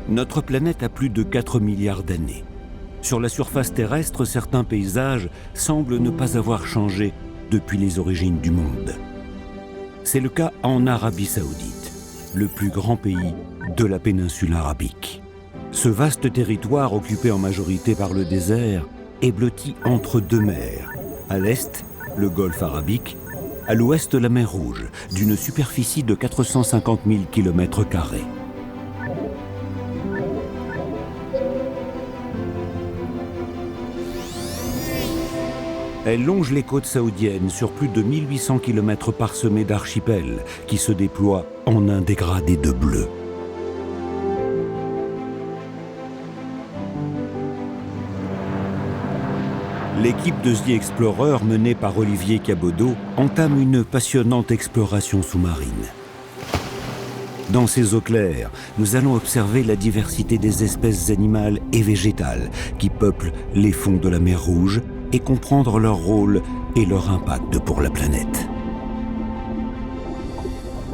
Notre planète a plus de 4 milliards d'années. Sur la surface terrestre, certains paysages semblent ne pas avoir changé depuis les origines du monde. C'est le cas en Arabie Saoudite, le plus grand pays de la péninsule arabique. Ce vaste territoire, occupé en majorité par le désert, est blotti entre deux mers. À l'est, le golfe Arabique, à l'ouest, la mer Rouge, d'une superficie de 450 000 km². Elle longe les côtes saoudiennes sur plus de 1800 km parsemés d'archipels qui se déploient en un dégradé de bleu. L'équipe de The Explorer, menée par Olivier Cabodo, entame une passionnante exploration sous-marine. Dans ces eaux claires, nous allons observer la diversité des espèces animales et végétales qui peuplent les fonds de la mer Rouge et comprendre leur rôle et leur impact pour la planète.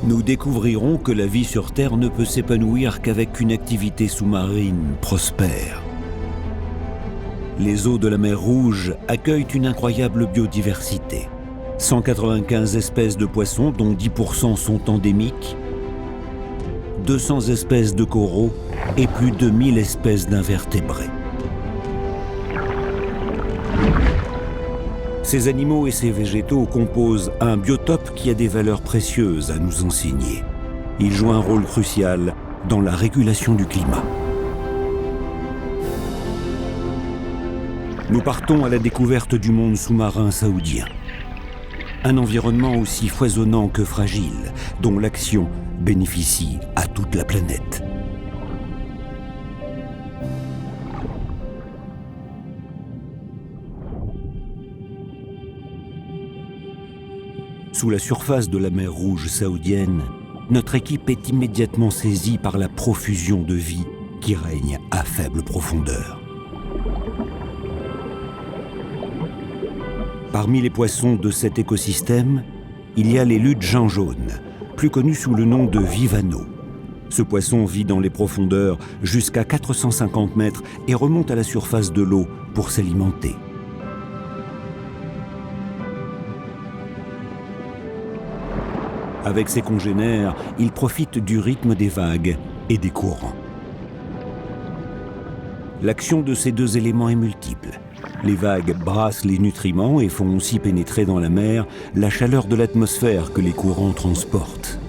Nous découvrirons que la vie sur Terre ne peut s'épanouir qu'avec une activité sous-marine prospère. Les eaux de la mer Rouge accueillent une incroyable biodiversité. 195 espèces de poissons, dont 10% sont endémiques, 200 espèces de coraux et plus de 1000 espèces d'invertébrés. Ces animaux et ces végétaux composent un biotope qui a des valeurs précieuses à nous enseigner. Ils jouent un rôle crucial dans la régulation du climat. Nous partons à la découverte du monde sous-marin saoudien. Un environnement aussi foisonnant que fragile, dont l'action bénéficie à toute la planète. Sous la surface de la mer Rouge saoudienne, notre équipe est immédiatement saisie par la profusion de vie qui règne à faible profondeur. Parmi les poissons de cet écosystème, il y a les ludgens jaunes, plus connus sous le nom de vivano. Ce poisson vit dans les profondeurs jusqu'à 450 mètres et remonte à la surface de l'eau pour s'alimenter. Avec ses congénères, il profite du rythme des vagues et des courants. L'action de ces deux éléments est multiple. Les vagues brassent les nutriments et font aussi pénétrer dans la mer la chaleur de l'atmosphère que les courants transportent.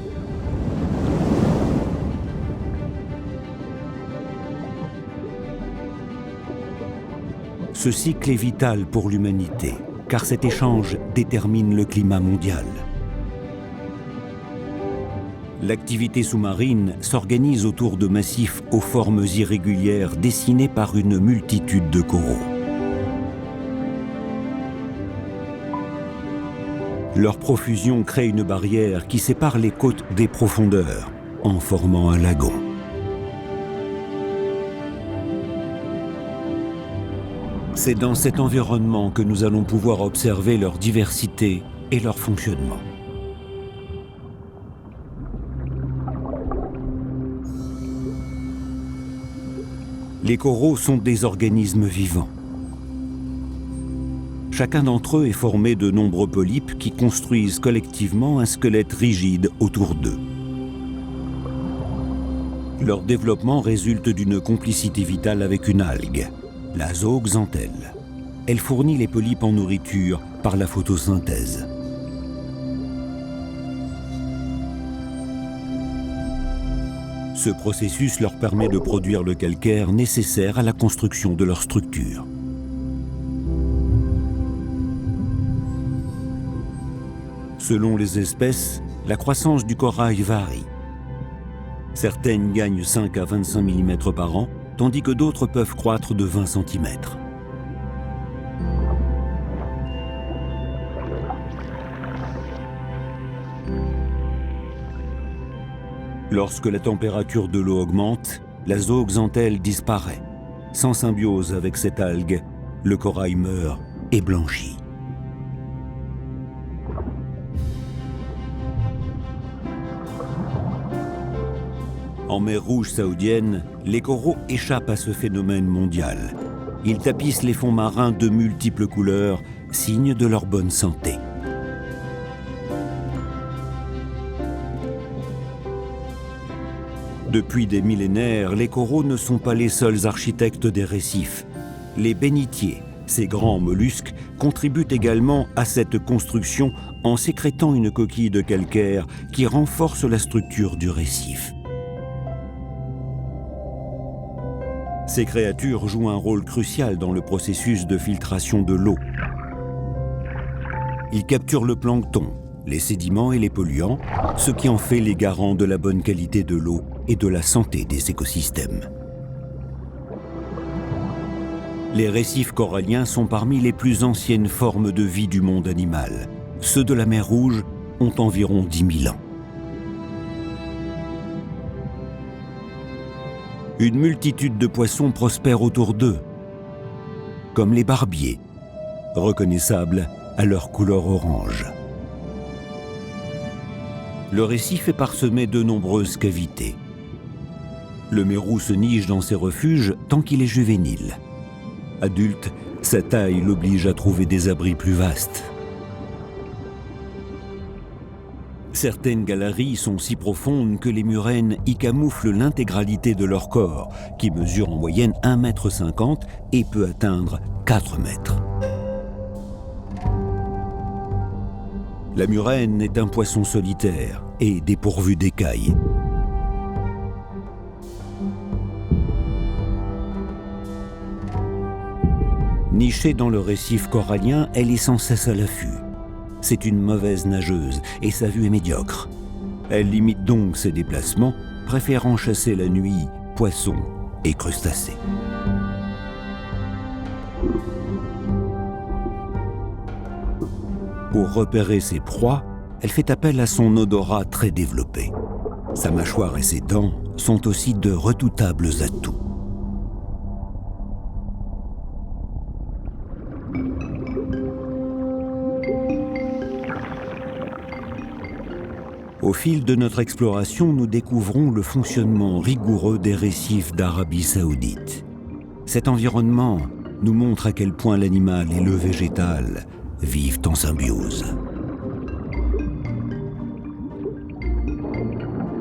Ce cycle est vital pour l'humanité, car cet échange détermine le climat mondial. L'activité sous-marine s'organise autour de massifs aux formes irrégulières dessinés par une multitude de coraux. Leur profusion crée une barrière qui sépare les côtes des profondeurs, en formant un lagon. C'est dans cet environnement que nous allons pouvoir observer leur diversité et leur fonctionnement. Les coraux sont des organismes vivants. Chacun d'entre eux est formé de nombreux polypes qui construisent collectivement un squelette rigide autour d'eux. Leur développement résulte d'une complicité vitale avec une algue, la zooxanthelle. Elle fournit les polypes en nourriture par la photosynthèse. Ce processus leur permet de produire le calcaire nécessaire à la construction de leur structure. Selon les espèces, la croissance du corail varie. Certaines gagnent 5 à 25 mm par an, tandis que d'autres peuvent croître de 20 cm. Lorsque la température de l'eau augmente, la zooxanthelle disparaît. Sans symbiose avec cette algue, le corail meurt et blanchit. En mer Rouge saoudienne, les coraux échappent à ce phénomène mondial. Ils tapissent les fonds marins de multiples couleurs, signe de leur bonne santé. Depuis des millénaires, les coraux ne sont pas les seuls architectes des récifs. Les bénitiers, ces grands mollusques, contribuent également à cette construction en sécrétant une coquille de calcaire qui renforce la structure du récif. Ces créatures jouent un rôle crucial dans le processus de filtration de l'eau. Ils capturent le plancton, les sédiments et les polluants, ce qui en fait les garants de la bonne qualité de l'eau et de la santé des écosystèmes. Les récifs coralliens sont parmi les plus anciennes formes de vie du monde animal. Ceux de la mer Rouge ont environ 10 000 ans. Une multitude de poissons prospèrent autour d'eux, comme les barbiers, reconnaissables à leur couleur orange. Le récif est parsemé de nombreuses cavités. Le mérou se niche dans ses refuges tant qu'il est juvénile. Adulte, sa taille l'oblige à trouver des abris plus vastes. Certaines galeries sont si profondes que les murènes y camouflent l'intégralité de leur corps, qui mesure en moyenne 1,50 m et peut atteindre 4 mètres. La murène est un poisson solitaire et dépourvu d'écailles. Nichée dans le récif corallien, elle est sans cesse à l'affût. C'est une mauvaise nageuse et sa vue est médiocre. Elle limite donc ses déplacements, préférant chasser la nuit poissons et crustacés. Pour repérer ses proies, elle fait appel à son odorat très développé. Sa mâchoire et ses dents sont aussi de redoutables atouts. Au fil de notre exploration, nous découvrons le fonctionnement rigoureux des récifs d'Arabie Saoudite. Cet environnement nous montre à quel point l'animal et le végétal vivent en symbiose.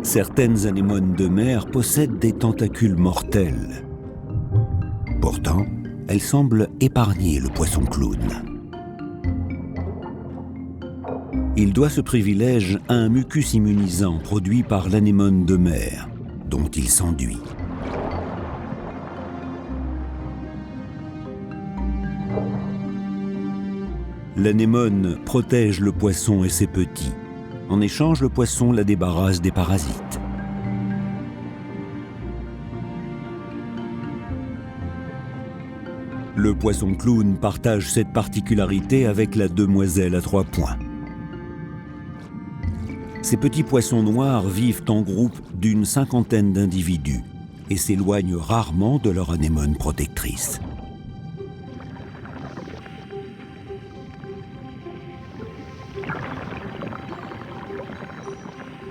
Certaines anémones de mer possèdent des tentacules mortels. Pourtant, elles semblent épargner le poisson clown. Il doit ce privilège à un mucus immunisant produit par l'anémone de mer, dont il s'enduit. L'anémone protège le poisson et ses petits. En échange, le poisson la débarrasse des parasites. Le poisson clown partage cette particularité avec la demoiselle à 3 points. Ces petits poissons noirs vivent en groupe d'une 50aine d'individus et s'éloignent rarement de leur anémone protectrice.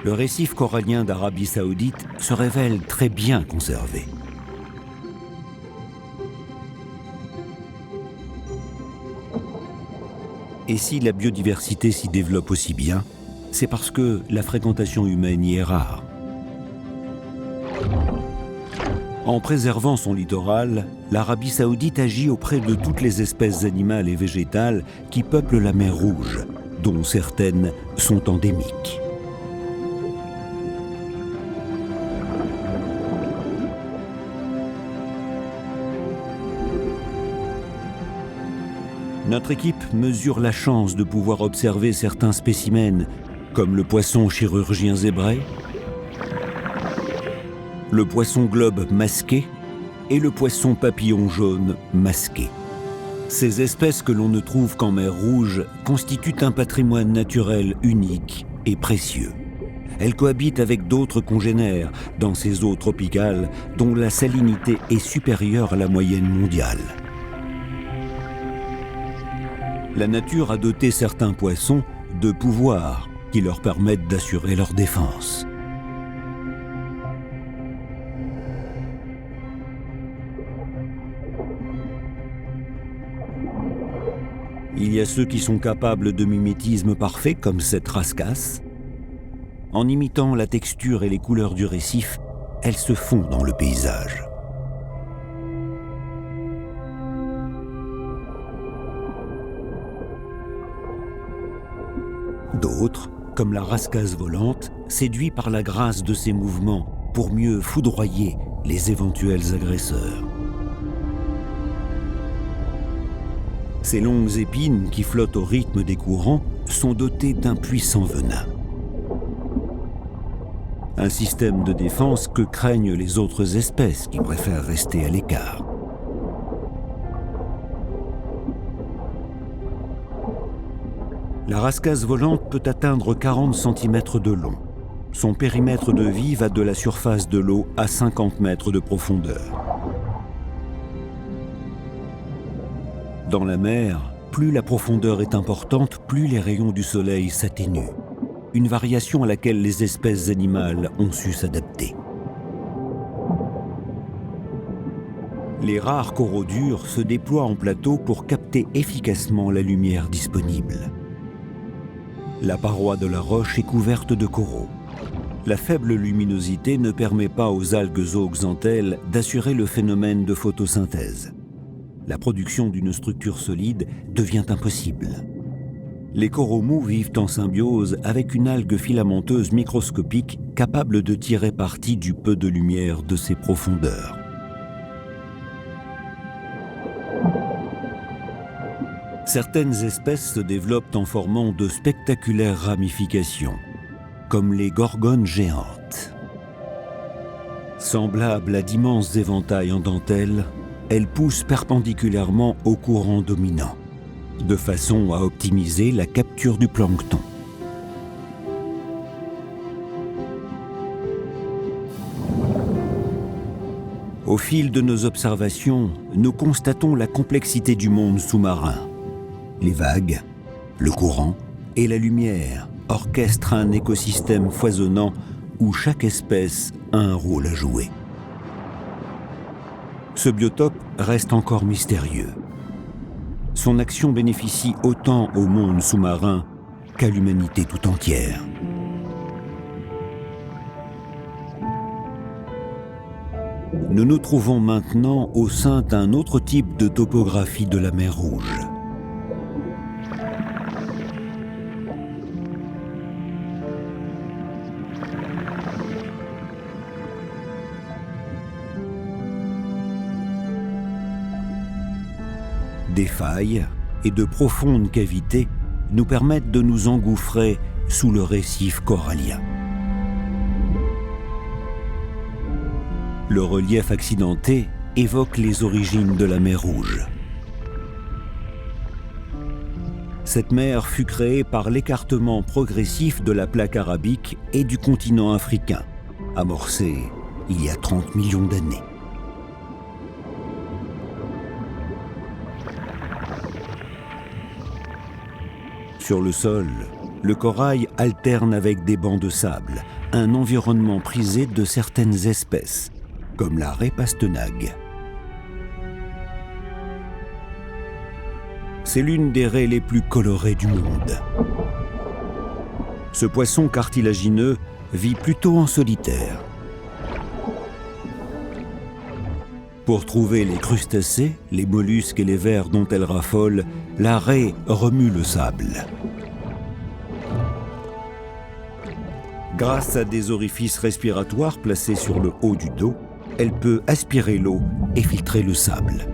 Le récif corallien d'Arabie Saoudite se révèle très bien conservé. Et si la biodiversité s'y développe aussi bien, c'est parce que la fréquentation humaine y est rare. En préservant son littoral, l'Arabie Saoudite agit auprès de toutes les espèces animales et végétales qui peuplent la mer Rouge, dont certaines sont endémiques. Notre équipe mesure la chance de pouvoir observer certains spécimens, comme le poisson chirurgien zébré, le poisson globe masqué et le poisson papillon jaune masqué. Ces espèces que l'on ne trouve qu'en mer Rouge constituent un patrimoine naturel unique et précieux. Elles cohabitent avec d'autres congénères dans ces eaux tropicales dont la salinité est supérieure à la moyenne mondiale. La nature a doté certains poissons de pouvoirs qui leur permettent d'assurer leur défense. Il y a ceux qui sont capables de mimétisme parfait, comme cette rascasse. En imitant la texture et les couleurs du récif, elle se fond dans le paysage. D'autres, comme la rascasse volante, séduits par la grâce de ses mouvements pour mieux foudroyer les éventuels agresseurs. Ces longues épines qui flottent au rythme des courants sont dotées d'un puissant venin. Un système de défense que craignent les autres espèces qui préfèrent rester à l'écart. La rascasse volante peut atteindre 40 cm de long. Son périmètre de vie va de la surface de l'eau à 50 mètres de profondeur. Dans la mer, plus la profondeur est importante, plus les rayons du soleil s'atténuent. Une variation à laquelle les espèces animales ont su s'adapter. Les rares coraux durs se déploient en plateau pour capter efficacement la lumière disponible. La paroi de la roche est couverte de coraux. La faible luminosité ne permet pas aux algues zooxanthelles d'assurer le phénomène de photosynthèse. La production d'une structure solide devient impossible. Les coraux mous vivent en symbiose avec une algue filamenteuse microscopique capable de tirer parti du peu de lumière de ses profondeurs. Certaines espèces se développent en formant de spectaculaires ramifications, comme les gorgones géantes. Semblables à d'immenses éventails en dentelle, elles poussent perpendiculairement au courant dominant, de façon à optimiser la capture du plancton. Au fil de nos observations, nous constatons la complexité du monde sous-marin. Les vagues, le courant et la lumière orchestrent un écosystème foisonnant où chaque espèce a un rôle à jouer. Ce biotope reste encore mystérieux. Son action bénéficie autant au monde sous-marin qu'à l'humanité tout entière. Nous nous trouvons maintenant au sein d'un autre type de topographie de la mer Rouge. Des failles et de profondes cavités nous permettent de nous engouffrer sous le récif corallien. Le relief accidenté évoque les origines de la mer Rouge. Cette mer fut créée par l'écartement progressif de la plaque arabique et du continent africain, amorcé il y a 30 millions d'années. Sur le sol, le corail alterne avec des bancs de sable, un environnement prisé de certaines espèces, comme la raie pastenague. C'est l'une des raies les plus colorées du monde. Ce poisson cartilagineux vit plutôt en solitaire. Pour trouver les crustacés, les mollusques et les vers dont elle raffole, la raie remue le sable. Grâce à des orifices respiratoires placés sur le haut du dos, elle peut aspirer l'eau et filtrer le sable.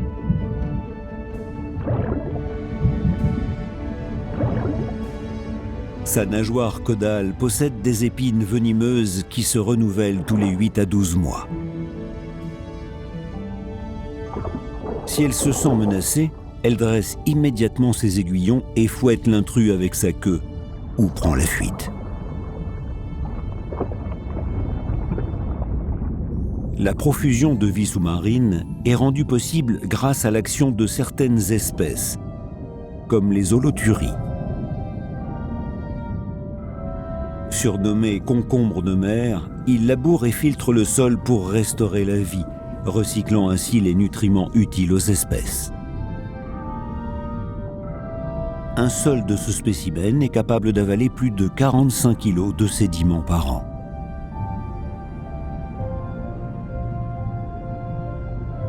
Sa nageoire caudale possède des épines venimeuses qui se renouvellent tous les 8 à 12 mois. Si elle se sent menacée, elle dresse immédiatement ses aiguillons et fouette l'intrus avec sa queue, ou prend la fuite. La profusion de vie sous-marine est rendue possible grâce à l'action de certaines espèces, comme les holothuries. Surnommés concombres de mer, ils labourent et filtrent le sol pour restaurer la vie, recyclant ainsi les nutriments utiles aux espèces. un seul de ce spécimen est capable d'avaler plus de 45 kg de sédiments par an.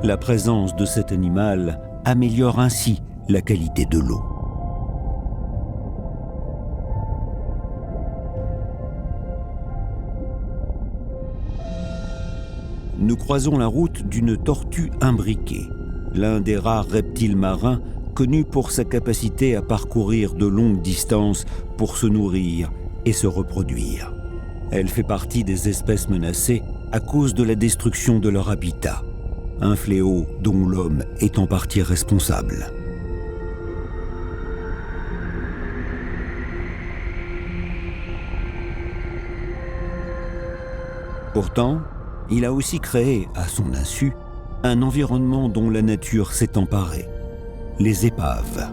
La présence de cet animal améliore ainsi la qualité de l'eau. Nous croisons la route d'une tortue imbriquée, l'un des rares reptiles marins connus pour sa capacité à parcourir de longues distances pour se nourrir et se reproduire. Elle fait partie des espèces menacées à cause de la destruction de leur habitat, un fléau dont l'homme est en partie responsable. Pourtant, il a aussi créé, à son insu, un environnement dont la nature s'est emparée, les épaves.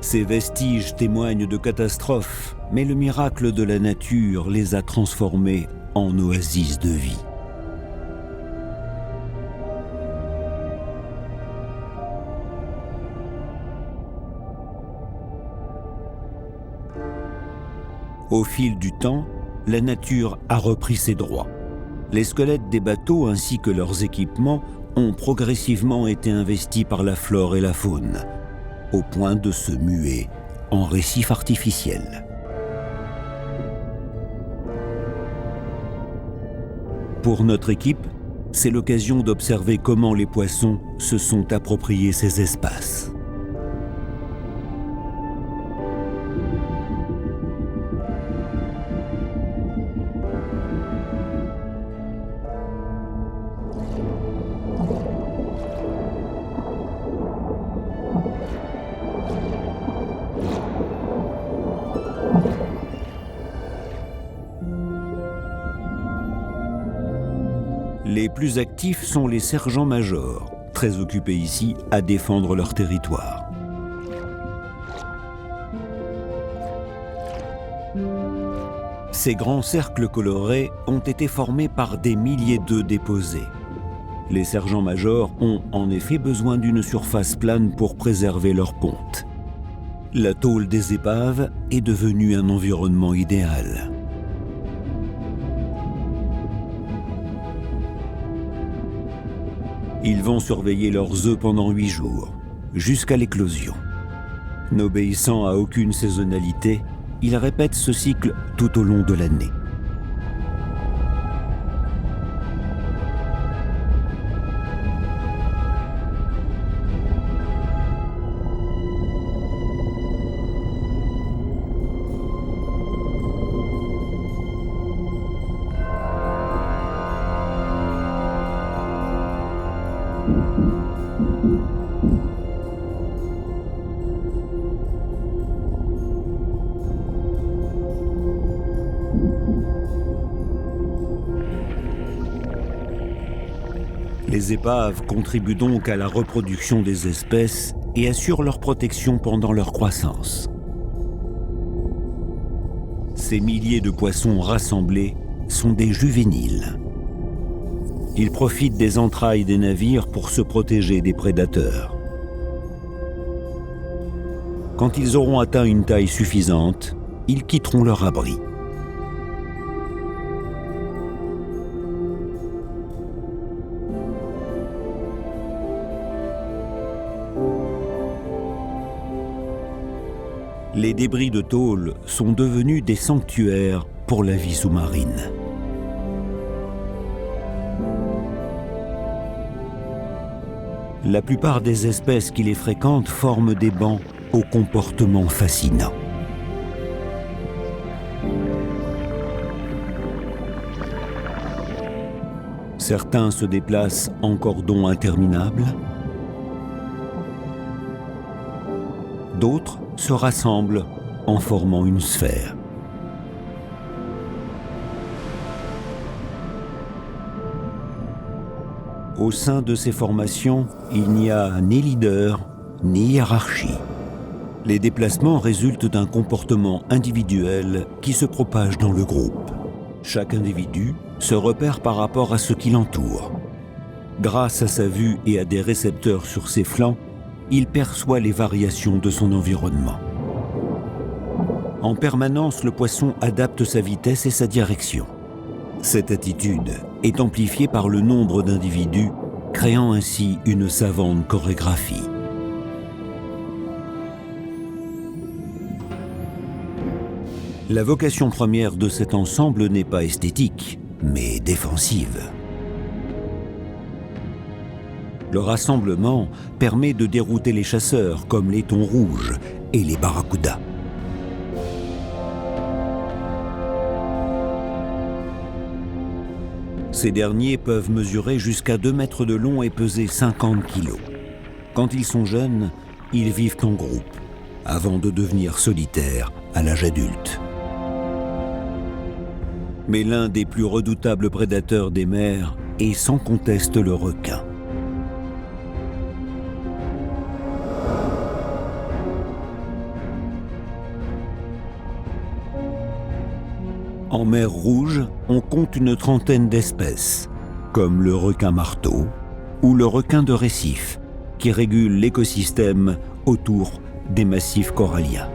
Ces vestiges témoignent de catastrophes, mais le miracle de la nature les a transformés en oasis de vie. Au fil du temps, la nature a repris ses droits. Les squelettes des bateaux ainsi que leurs équipements ont progressivement été investis par la flore et la faune, au point de se muer en récif artificiel. Pour notre équipe, c'est l'occasion d'observer comment les poissons se sont appropriés ces espaces. Les plus actifs sont les sergents-majors, très occupés ici à défendre leur territoire. Ces grands cercles colorés ont été formés par des milliers d'œufs déposés. Les sergents-majors ont en effet besoin d'une surface plane pour préserver leur ponte. La tôle des épaves est devenue un environnement idéal. Ils vont surveiller leurs œufs pendant 8 jours, jusqu'à l'éclosion. N'obéissant à aucune saisonnalité, ils répètent ce cycle tout au long de l'année. Les épaves contribuent donc à la reproduction des espèces et assurent leur protection pendant leur croissance. Ces milliers de poissons rassemblés sont des juvéniles. Ils profitent des entrailles des navires pour se protéger des prédateurs. Quand ils auront atteint une taille suffisante, ils quitteront leur abri. Les débris de tôle sont devenus des sanctuaires pour la vie sous-marine. La plupart des espèces qui les fréquentent forment des bancs au comportement fascinant. Certains se déplacent en cordons interminables. D'autres se rassemblent en formant une sphère. Au sein de ces formations, il n'y a ni leader, ni hiérarchie. Les déplacements résultent d'un comportement individuel qui se propage dans le groupe. Chaque individu se repère par rapport à ce qui l'entoure. Grâce à sa vue et à des récepteurs sur ses flancs, il perçoit les variations de son environnement. En permanence, le poisson adapte sa vitesse et sa direction. Cette attitude est amplifiée par le nombre d'individus, créant ainsi une savante chorégraphie. La vocation première de cet ensemble n'est pas esthétique, mais défensive. Le rassemblement permet de dérouter les chasseurs comme les thons rouges et les barracudas. Ces derniers peuvent mesurer jusqu'à 2 mètres de long et peser 50 kilos. Quand ils sont jeunes, ils vivent en groupe, avant de devenir solitaires à l'âge adulte. Mais l'un des plus redoutables prédateurs des mers est sans conteste le requin. En mer Rouge, on compte une trentaine d'espèces, comme le requin marteau ou le requin de récif, qui régule l'écosystème autour des massifs coralliens.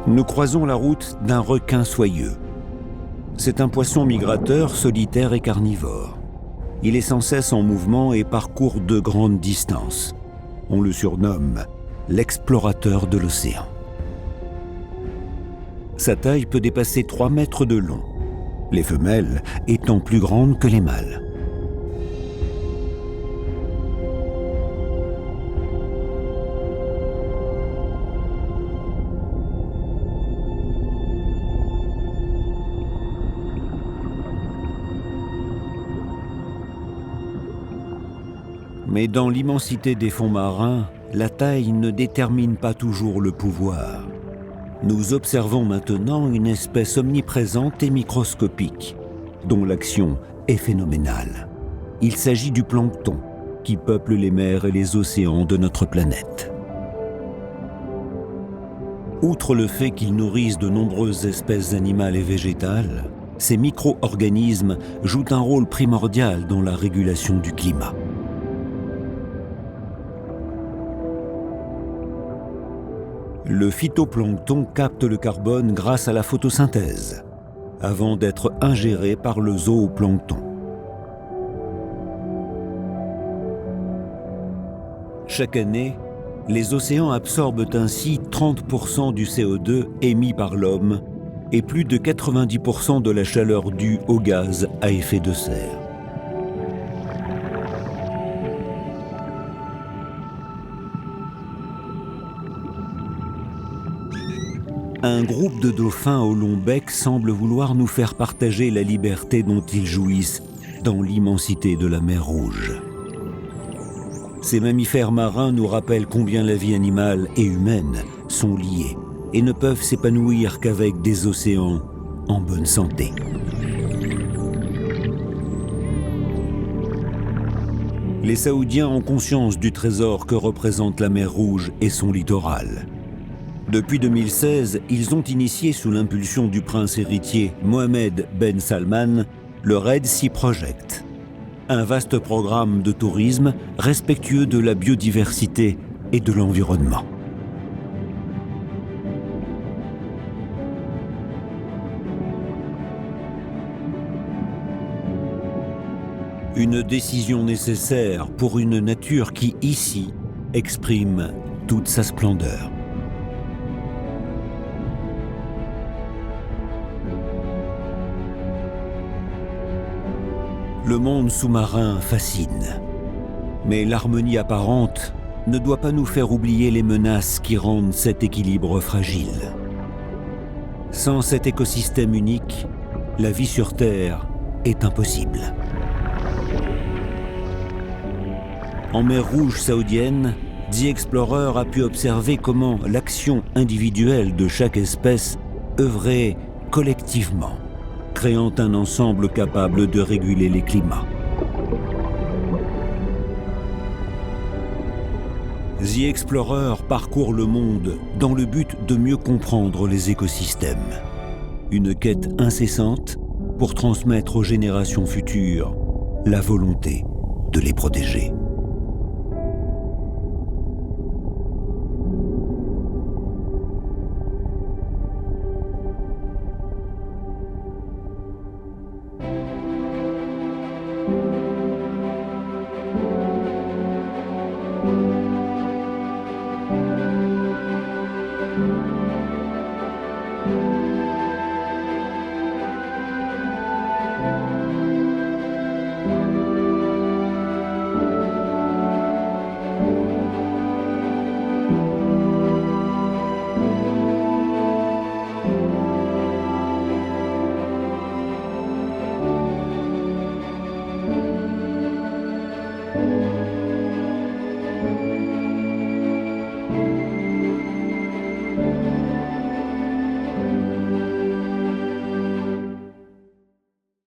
Nous croisons la route d'un requin soyeux. C'est un poisson migrateur, solitaire et carnivore. Il est sans cesse en mouvement et parcourt de grandes distances. On le surnomme l'explorateur de l'océan. Sa taille peut dépasser 3 mètres de long, les femelles étant plus grandes que les mâles. Mais dans l'immensité des fonds marins, la taille ne détermine pas toujours le pouvoir. Nous observons maintenant une espèce omniprésente et microscopique, dont l'action est phénoménale. Il s'agit du plancton, qui peuple les mers et les océans de notre planète. Outre le fait qu'ils nourrissent de nombreuses espèces animales et végétales, ces micro-organismes jouent un rôle primordial dans la régulation du climat. Le phytoplancton capte le carbone grâce à la photosynthèse, avant d'être ingéré par le zooplancton. Chaque année, les océans absorbent ainsi 30% du CO2 émis par l'homme et plus de 90% de la chaleur due aux gaz à effet de serre. Un groupe de dauphins au long bec semble vouloir nous faire partager la liberté dont ils jouissent dans l'immensité de la mer Rouge. Ces mammifères marins nous rappellent combien la vie animale et humaine sont liées et ne peuvent s'épanouir qu'avec des océans en bonne santé. Les Saoudiens ont conscience du trésor que représente la mer Rouge et son littoral. Depuis 2016, ils ont initié sous l'impulsion du prince héritier Mohammed Ben Salman le Red Sea Project, un vaste programme de tourisme respectueux de la biodiversité et de l'environnement. Une décision nécessaire pour une nature qui, ici, exprime toute sa splendeur. Le monde sous-marin fascine, mais l'harmonie apparente ne doit pas nous faire oublier les menaces qui rendent cet équilibre fragile. Sans cet écosystème unique, la vie sur Terre est impossible. En mer Rouge saoudienne, The Explorer a pu observer comment l'action individuelle de chaque espèce œuvrer collectivement, créant un ensemble capable de réguler les climats. The Explorer parcourt le monde dans le but de mieux comprendre les écosystèmes. Une quête incessante pour transmettre aux générations futures la volonté de les protéger.